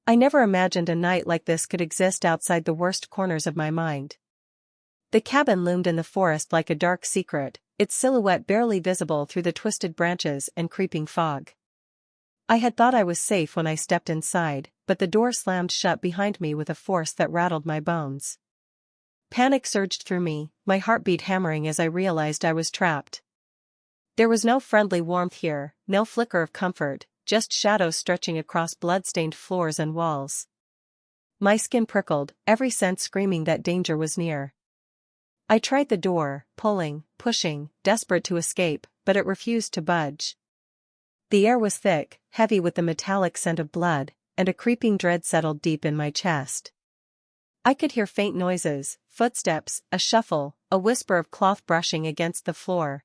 I never imagined a night like this could exist outside the worst corners of my mind. The cabin loomed in the forest like a dark secret, its silhouette barely visible through the twisted branches and creeping fog. I had thought I was safe when I stepped inside, but the door slammed shut behind me with a force that rattled my bones. Panic surged through me, my heartbeat hammering as I realized I was trapped. There was no friendly warmth here, no flicker of comfort, just shadows stretching across blood-stained floors and walls. My skin prickled, every sense screaming that danger was near. I tried the door, pulling, pushing, desperate to escape, but it refused to budge. The air was thick, heavy with the metallic scent of blood, and a creeping dread settled deep in my chest. I could hear faint noises, footsteps, a shuffle, a whisper of cloth brushing against the floor.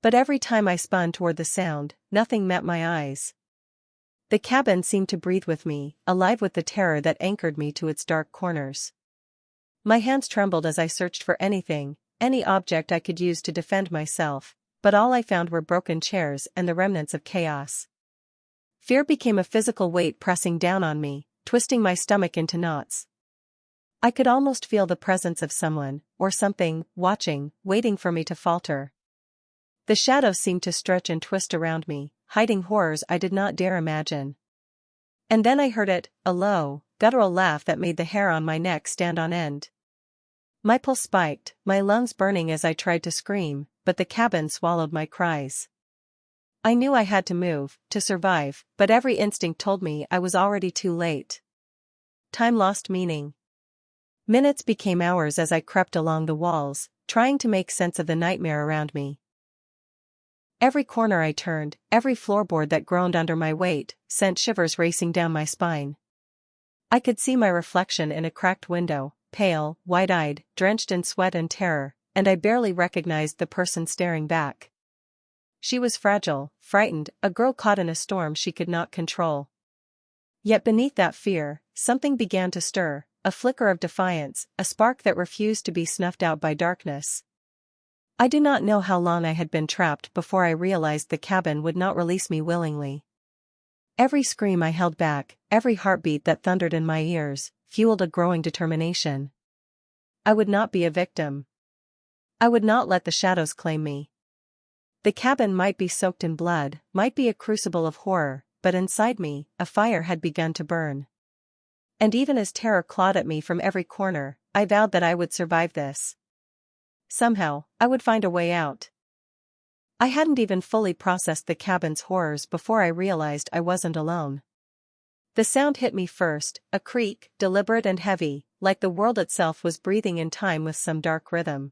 But every time I spun toward the sound, nothing met my eyes. The cabin seemed to breathe with me, alive with the terror that anchored me to its dark corners. My hands trembled as I searched for anything, any object I could use to defend myself, but all I found were broken chairs and the remnants of chaos. Fear became a physical weight pressing down on me, twisting my stomach into knots. I could almost feel the presence of someone, or something, watching, waiting for me to falter. The shadows seemed to stretch and twist around me, hiding horrors I did not dare imagine. And then I heard it, a low, guttural laugh that made the hair on my neck stand on end. My pulse spiked, my lungs burning as I tried to scream, but the cabin swallowed my cries. I knew I had to move, to survive, but every instinct told me I was already too late. Time lost meaning. Minutes became hours as I crept along the walls, trying to make sense of the nightmare around me. Every corner I turned, every floorboard that groaned under my weight, sent shivers racing down my spine. I could see my reflection in a cracked window, pale, wide-eyed, drenched in sweat and terror, and I barely recognized the person staring back. She was fragile, frightened, a girl caught in a storm she could not control. Yet beneath that fear, something began to stir, a flicker of defiance, a spark that refused to be snuffed out by darkness. I do not know how long I had been trapped before I realized the cabin would not release me willingly. Every scream I held back, every heartbeat that thundered in my ears, fueled a growing determination. I would not be a victim. I would not let the shadows claim me. The cabin might be soaked in blood, might be a crucible of horror, but inside me, a fire had begun to burn. And even as terror clawed at me from every corner, I vowed that I would survive this. Somehow, I would find a way out. I hadn't even fully processed the cabin's horrors before I realized I wasn't alone. The sound hit me first, a creak, deliberate and heavy, like the world itself was breathing in time with some dark rhythm.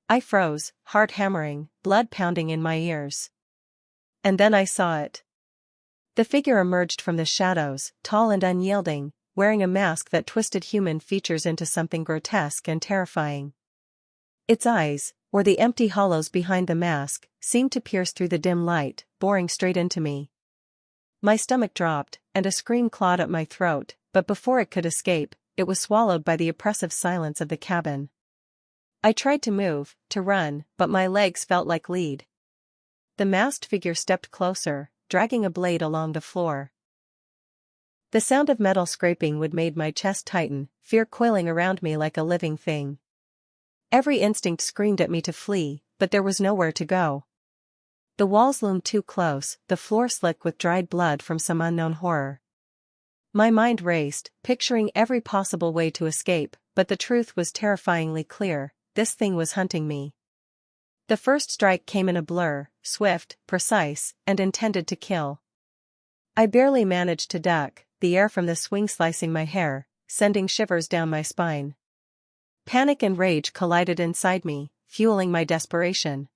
I froze, heart hammering, blood pounding in my ears. And then I saw it. The figure emerged from the shadows, tall and unyielding, wearing a mask that twisted human features into something grotesque and terrifying. Its eyes, or the empty hollows behind the mask, seemed to pierce through the dim light, boring straight into me. My stomach dropped, and a scream clawed at my throat, but before it could escape, it was swallowed by the oppressive silence of the cabin. I tried to move, to run, but my legs felt like lead. The masked figure stepped closer, dragging a blade along the floor. The sound of metal scraping would made my chest tighten, fear coiling around me like a living thing. Every instinct screamed at me to flee, but there was nowhere to go. The walls loomed too close, the floor slick with dried blood from some unknown horror. My mind raced, picturing every possible way to escape, but the truth was terrifyingly clear: this thing was hunting me. The first strike came in a blur, swift, precise, and intended to kill. I barely managed to duck, the air from the swing slicing my hair, sending shivers down my spine. Panic and rage collided inside me, fueling my desperation.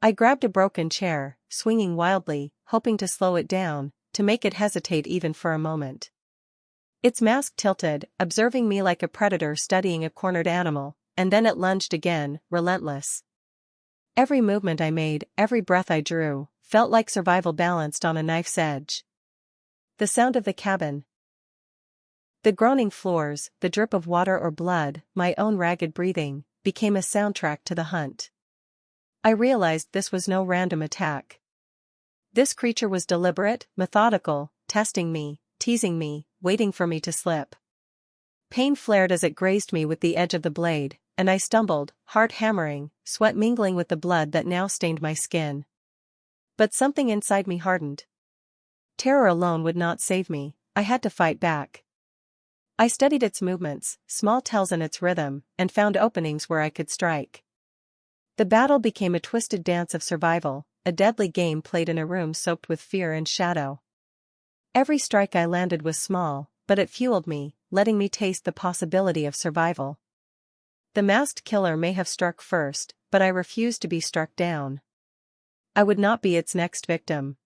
I grabbed a broken chair, swinging wildly, hoping to slow it down, to make it hesitate even for a moment. Its mask tilted, observing me like a predator studying a cornered animal, and then it lunged again, relentless. Every movement I made, every breath I drew, felt like survival balanced on a knife's edge. The sound of the cabin. The groaning floors, the drip of water or blood, my own ragged breathing, became a soundtrack to the hunt. I realized this was no random attack. This creature was deliberate, methodical, testing me, teasing me, waiting for me to slip. Pain flared as it grazed me with the edge of the blade, and I stumbled, heart hammering, sweat mingling with the blood that now stained my skin. But something inside me hardened. Terror alone would not save me, I had to fight back. I studied its movements, small tells in its rhythm, and found openings where I could strike. The battle became a twisted dance of survival, a deadly game played in a room soaked with fear and shadow. Every strike I landed was small, but it fueled me, letting me taste the possibility of survival. The masked killer may have struck first, but I refused to be struck down. I would not be its next victim.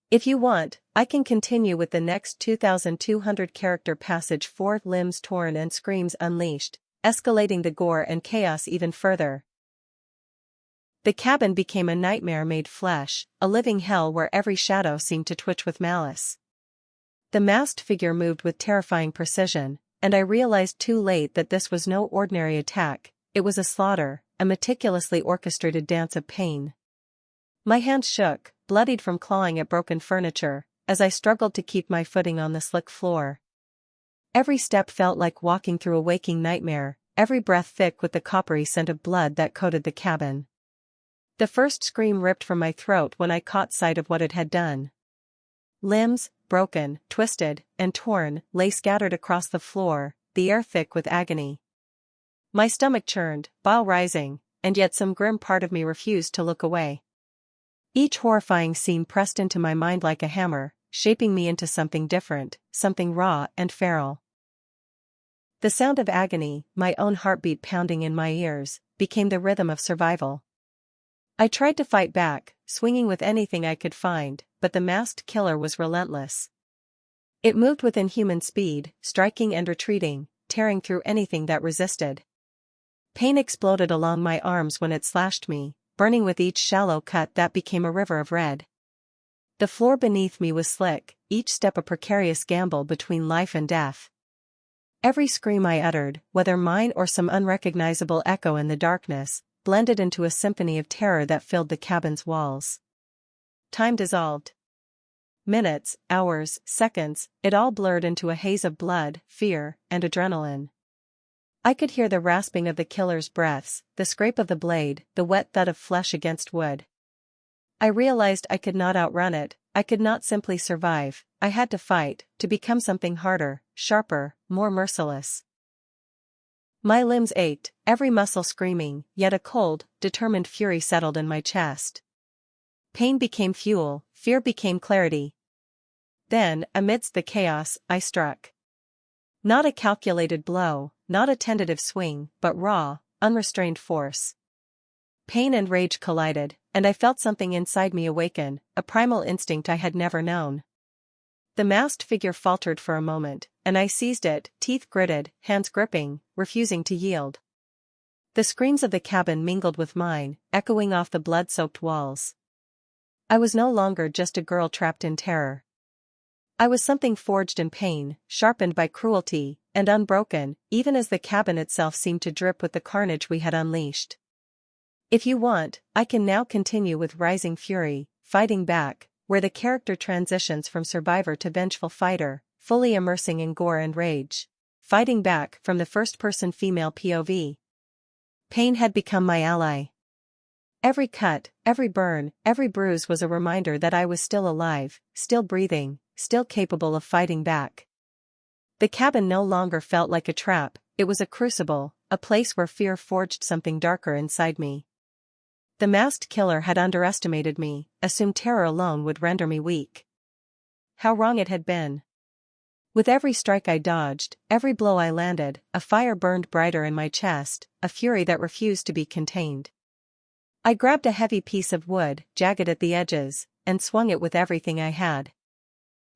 If you want, I can continue with the next 2,200 character passage. 4 limbs torn and screams unleashed, escalating the gore and chaos even further. The cabin became a nightmare made flesh, a living hell where every shadow seemed to twitch with malice. The masked figure moved with terrifying precision, and I realized too late that this was no ordinary attack, it was a slaughter, a meticulously orchestrated dance of pain. My hands shook, bloodied from clawing at broken furniture, as I struggled to keep my footing on the slick floor. Every step felt like walking through a waking nightmare, every breath thick with the coppery scent of blood that coated the cabin. The first scream ripped from my throat when I caught sight of what it had done. Limbs, broken, twisted, and torn, lay scattered across the floor, the air thick with agony. My stomach churned, bile rising, and yet some grim part of me refused to look away. Each horrifying scene pressed into my mind like a hammer, shaping me into something different, something raw and feral. The sound of agony, my own heartbeat pounding in my ears, became the rhythm of survival. I tried to fight back, swinging with anything I could find, but the masked killer was relentless. It moved with inhuman speed, striking and retreating, tearing through anything that resisted. Pain exploded along my arms when it slashed me, burning with each shallow cut that became a river of red. The floor beneath me was slick, each step a precarious gamble between life and death. Every scream I uttered, whether mine or some unrecognizable echo in the darkness, blended into a symphony of terror that filled the cabin's walls. Time dissolved. Minutes, hours, seconds, it all blurred into a haze of blood, fear, and adrenaline. I could hear the rasping of the killer's breaths, the scrape of the blade, the wet thud of flesh against wood. I realized I could not outrun it, I could not simply survive, I had to fight, to become something harder, sharper, more merciless. My limbs ached, every muscle screaming, yet a cold, determined fury settled in my chest. Pain became fuel, fear became clarity. Then, amidst the chaos, I struck. Not a calculated blow, not a tentative swing, but raw, unrestrained force. Pain and rage collided, and I felt something inside me awaken, a primal instinct I had never known. The masked figure faltered for a moment, and I seized it, teeth gritted, hands gripping, refusing to yield. The screams of the cabin mingled with mine, echoing off the blood-soaked walls. I was no longer just a girl trapped in terror. I was something forged in pain, sharpened by cruelty, and unbroken, even as the cabin itself seemed to drip with the carnage we had unleashed. If you want, I can now continue with rising fury, fighting back, where the character transitions from survivor to vengeful fighter, fully immersing in gore and rage. Fighting back from the first-person female POV. Pain had become my ally. Every cut, every burn, every bruise was a reminder that I was still alive, still breathing, still capable of fighting back. The cabin no longer felt like a trap, it was a crucible, a place where fear forged something darker inside me. The masked killer had underestimated me, assumed terror alone would render me weak. How wrong it had been. With every strike I dodged, every blow I landed, a fire burned brighter in my chest, a fury that refused to be contained. I grabbed a heavy piece of wood, jagged at the edges, and swung it with everything I had.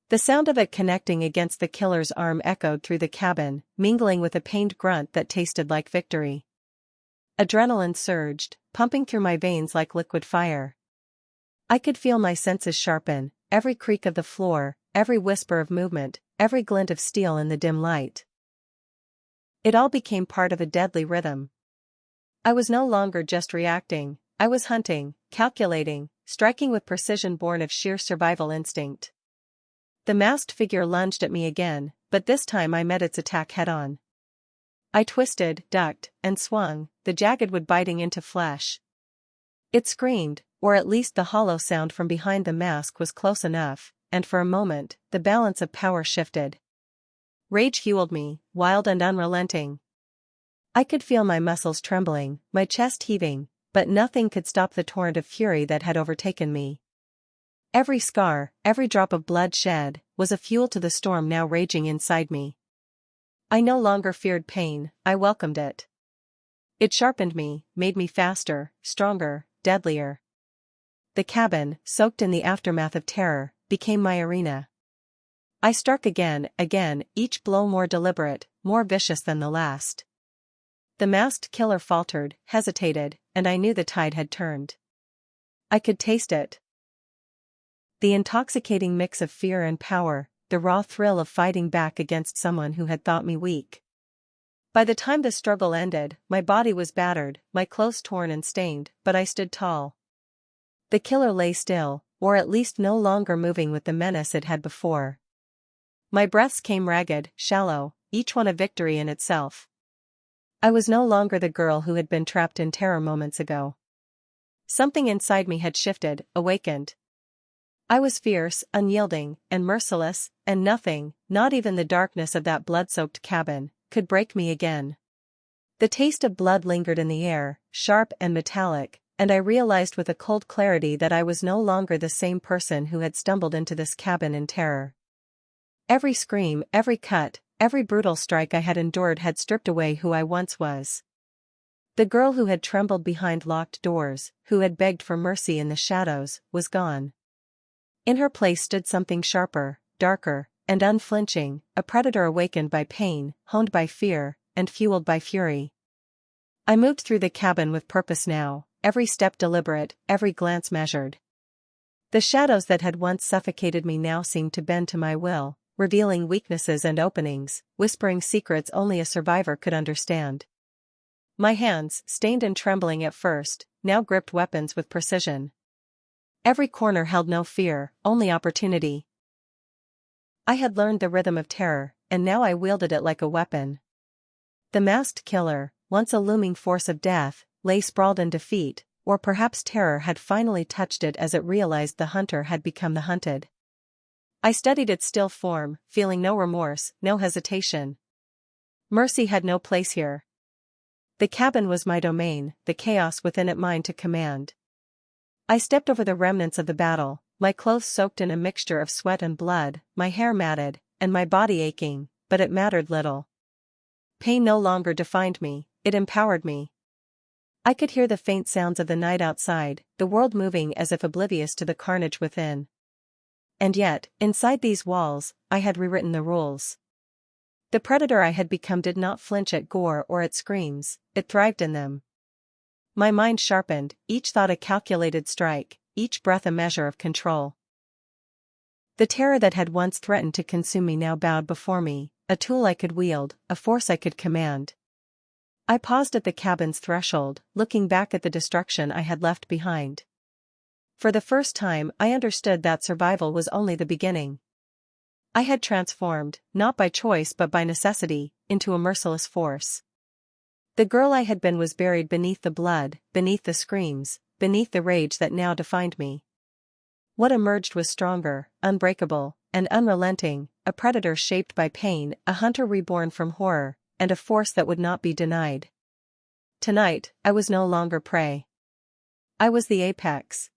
The sound of it connecting against the killer's arm echoed through the cabin, mingling with a pained grunt that tasted like victory. Adrenaline surged, pumping through my veins like liquid fire. I could feel my senses sharpen, every creak of the floor, every whisper of movement, every glint of steel in the dim light. It all became part of a deadly rhythm. I was no longer just reacting, I was hunting, calculating, striking with precision born of sheer survival instinct. The masked figure lunged at me again, but this time I met its attack head-on. I twisted, ducked, and swung, the jagged wood biting into flesh. It screamed, or at least the hollow sound from behind the mask was close enough, and for a moment, the balance of power shifted. Rage fueled me, wild and unrelenting. I could feel my muscles trembling, my chest heaving, but nothing could stop the torrent of fury that had overtaken me. Every scar, every drop of blood shed, was a fuel to the storm now raging inside me. I no longer feared pain, I welcomed it. It sharpened me, made me faster, stronger, deadlier. The cabin, soaked in the aftermath of terror, became my arena. I struck again, each blow more deliberate, more vicious than the last. The masked killer faltered, hesitated, and I knew the tide had turned. I could taste it. The intoxicating mix of fear and power, the raw thrill of fighting back against someone who had thought me weak. By the time the struggle ended, my body was battered, my clothes torn and stained, but I stood tall. The killer lay still, or at least no longer moving with the menace it had before. My breaths came ragged, shallow, each one a victory in itself. I was no longer the girl who had been trapped in terror moments ago. Something inside me had shifted, awakened. I was fierce, unyielding, and merciless, and nothing, not even the darkness of that blood-soaked cabin, could break me again. The taste of blood lingered in the air, sharp and metallic, and I realized with a cold clarity that I was no longer the same person who had stumbled into this cabin in terror. Every scream, every cut, every brutal strike I had endured had stripped away who I once was. The girl who had trembled behind locked doors, who had begged for mercy in the shadows, was gone. In her place stood something sharper, darker, and unflinching, a predator awakened by pain, honed by fear, and fueled by fury. I moved through the cabin with purpose now, every step deliberate, every glance measured. The shadows that had once suffocated me now seemed to bend to my will, revealing weaknesses and openings, whispering secrets only a survivor could understand. My hands, stained and trembling at first, now gripped weapons with precision. Every corner held no fear, only opportunity. I had learned the rhythm of terror, and now I wielded it like a weapon. The masked killer, once a looming force of death, lay sprawled in defeat, or perhaps terror had finally touched it as it realized the hunter had become the hunted. I studied its still form, feeling no remorse, no hesitation. Mercy had no place here. The cabin was my domain, the chaos within it mine to command. I stepped over the remnants of the battle, my clothes soaked in a mixture of sweat and blood, my hair matted, and my body aching, but it mattered little. Pain no longer defined me, it empowered me. I could hear the faint sounds of the night outside, the world moving as if oblivious to the carnage within. And yet, inside these walls, I had rewritten the rules. The predator I had become did not flinch at gore or at screams, it thrived in them. My mind sharpened, each thought a calculated strike, each breath a measure of control. The terror that had once threatened to consume me now bowed before me, a tool I could wield, a force I could command. I paused at the cabin's threshold, looking back at the destruction I had left behind. For the first time I understood that survival was only the beginning. I had transformed, not by choice but by necessity, into a merciless force. The girl I had been was buried beneath the blood, beneath the screams, beneath the rage that now defined me. What emerged was stronger, unbreakable, and unrelenting, a predator shaped by pain, a hunter reborn from horror, and a force that would not be denied. Tonight, I was no longer prey. I was the apex.